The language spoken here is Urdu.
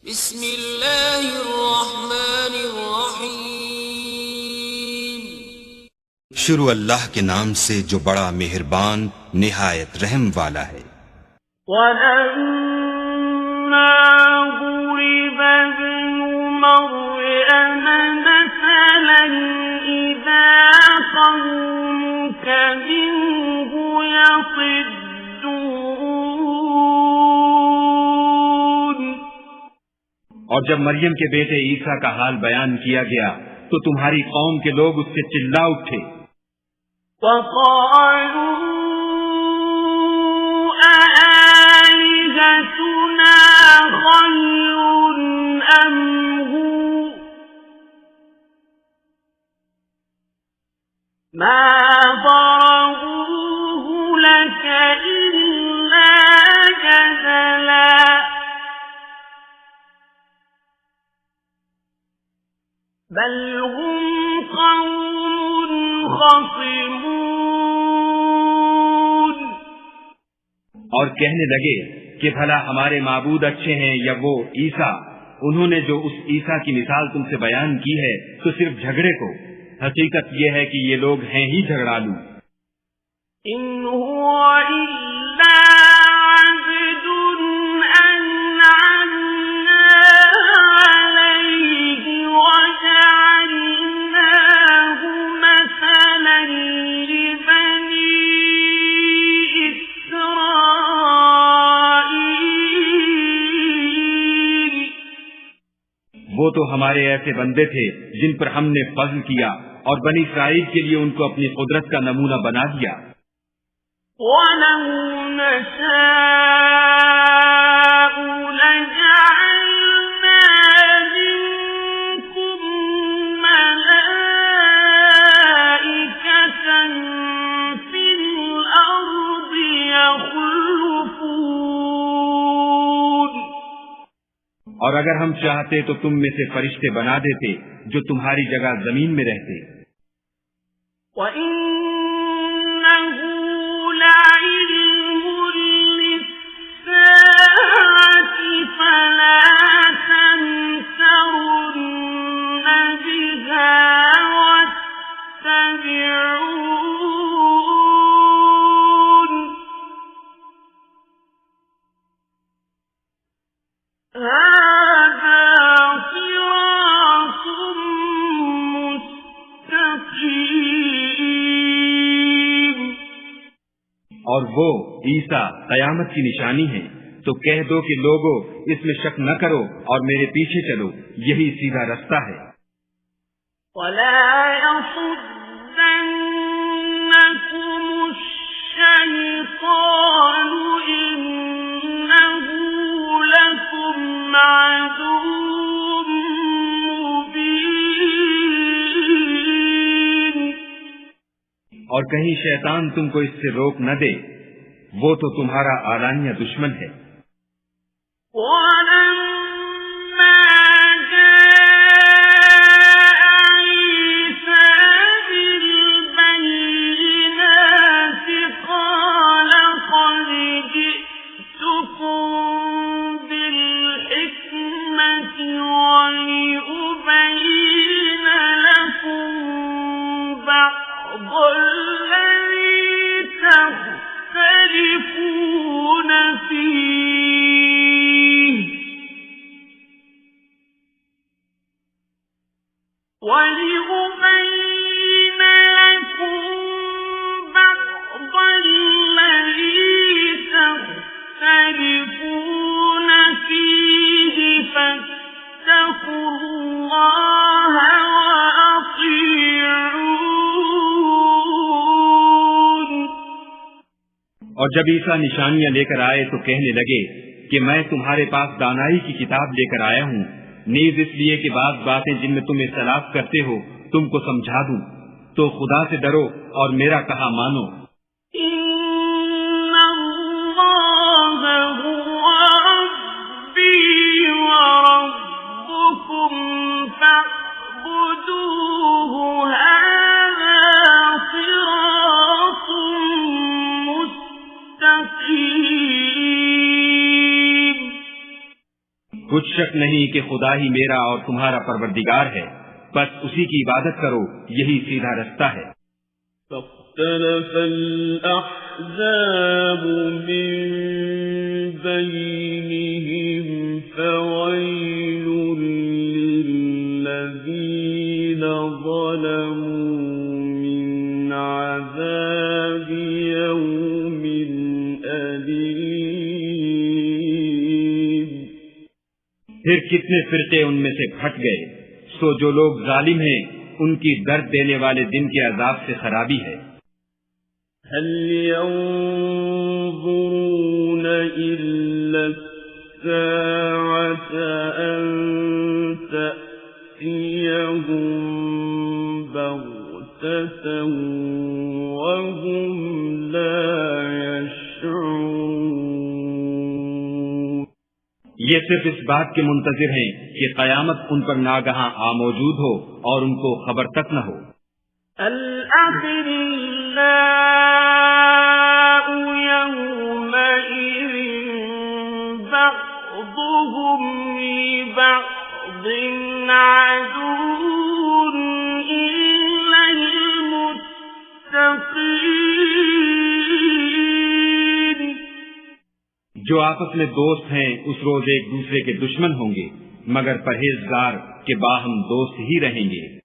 بسم اللہ الرحمن الرحیم۔ شروع اللہ کے نام سے جو بڑا مہربان نہایت رحم والا ہے۔ وَلَمَّا ضُرِبَ ابْنُ مَرْيَمَ مَثَلًا إِذَا قَوْمُكَ مِنْهُ يَصِدُّونَ۔ اور جب مریم کے بیٹے عیسیٰ کا حال بیان کیا گیا تو تمہاری قوم کے لوگ اس سے چلا اٹھے۔ وَقَالُوا أَآلِهَتُنَا خَيْرٌ أَمْ هُوَ مَا ضَرَبُوهُ لَكَ إِلَّا جَدَلًا بَلْ هُمْ قَوْمٌ خَصِمُونَ۔ اور کہنے لگے کہ بھلا ہمارے معبود اچھے ہیں یا وہ عیسیٰ؟ انہوں نے جو اس عیسیٰ کی مثال تم سے بیان کی ہے تو صرف جھگڑے کو۔ حقیقت یہ ہے کہ یہ لوگ ہیں ہی جھگڑالو۔ إِنْ هُوَ إِلَّا عَبْدٌ أَنْعَمْنَا عَلَيْهِ وَجَعَلْنَاهُ مَثَلًا لِبَنِي إِسْرَائِيلَ۔ وہ تو ہمارے ایسے بندے تھے جن پر ہم نے فضل کیا اور بنی اسرائیل کے لیے ان کو اپنی قدرت کا نمونہ بنا دیا۔ وَلَوْ نَشَاءُ لَجَعَلْنَا مِنكُم مَّلَائِكَةً فِي الْأَرْضِ يَخْلُفُونَ۔ اور اگر ہم چاہتے تو تم میں سے فرشتے بنا دیتے جو تمہاری جگہ زمین میں رہتے۔ وَإِنَّهُ لَعِلْمٌ لِّلسَّاعَةِ فَلَا تَمْتَرُنَّ بِهَا وَاتَّبِعُونِ هَٰذَا صِرَاطٌ مُّسْتَقِيمٌ۔ اور وہ عیسیٰ قیامت کی نشانی ہے، تو کہہ دو کہ لوگو اس میں شک نہ کرو اور میرے پیچھے چلو، یہی سیدھا رستہ ہے۔ وَلَا يَصُدَّنَّكُمُ الشَّيْطَانُ إِنَّهُ لَكُمْ عَدُوٌّ مُّبِينٌ۔ اور کہیں شیطان تم کو اس سے روک نہ دے، وہ تو تمہارا اعلانیہ دشمن ہے۔ وَلَمَّا جَاءَ عِيسَىٰ بِالْبَيِّنَاتِ قَالَ قَدْ جِئْتُكُم بِالْحِكْمَةِ وَلِأُبَيِّنَ لَكُم بَعْضَ الَّذِي تَخْتَلِفُونَ فِيهِ وَلِأُبَيِّنَ لَكُم بَعْضَ الَّذِي تَخْتَلِفُونَ فِيهِ فَاتَّقُوا اللَّهَ وَأَطِيعُونِ۔ اور جب عیسیٰ نشانیاں لے کر آئے تو کہنے لگے کہ میں تمہارے پاس دانائی کی کتاب لے کر آیا ہوں، نیز اس لیے کہ بعض باتیں جن میں تم اختلاف کرتے ہو تم کو سمجھا دوں، تو خدا سے ڈرو اور میرا کہا مانو۔ إِنَّ اللَّهَ هُوَ رَبِّي وَرَبُّكُمْ فَاعْبُدُوهُ هَٰذَا صِرَاطٌ مُّسْتَقِيمٌ۔ کچھ شک نہیں کہ خدا ہی میرا اور تمہارا پروردگار ہے، بس اسی کی عبادت کرو، یہی سیدھا رستہ ہے۔ فاختلف الأحزاب من بينهم فويل للذين ظلموا من عذاب يوم أليم۔ پھر کتنے فرقے ان میں سے پھٹ گئے، سو جو لوگ ظالم ہیں ان کی درد دینے والے دن کے عذاب سے خرابی ہے۔ هل ينظرون إلا الساعة أن تأتيهم بغتة وهم لا يشعرون۔ یہ صرف اس بات کے منتظر ہیں کہ قیامت ان پر ناگہاں آ موجود ہو اور ان کو خبر تک نہ ہو۔ الأخلاء يومئذ بعضهم لبعض عدو إلا المتقين۔ جو آپس میں دوست ہیں اس روز ایک دوسرے کے دشمن ہوں گے، مگر پرہیزگار کے باہم دوست ہی رہیں گے۔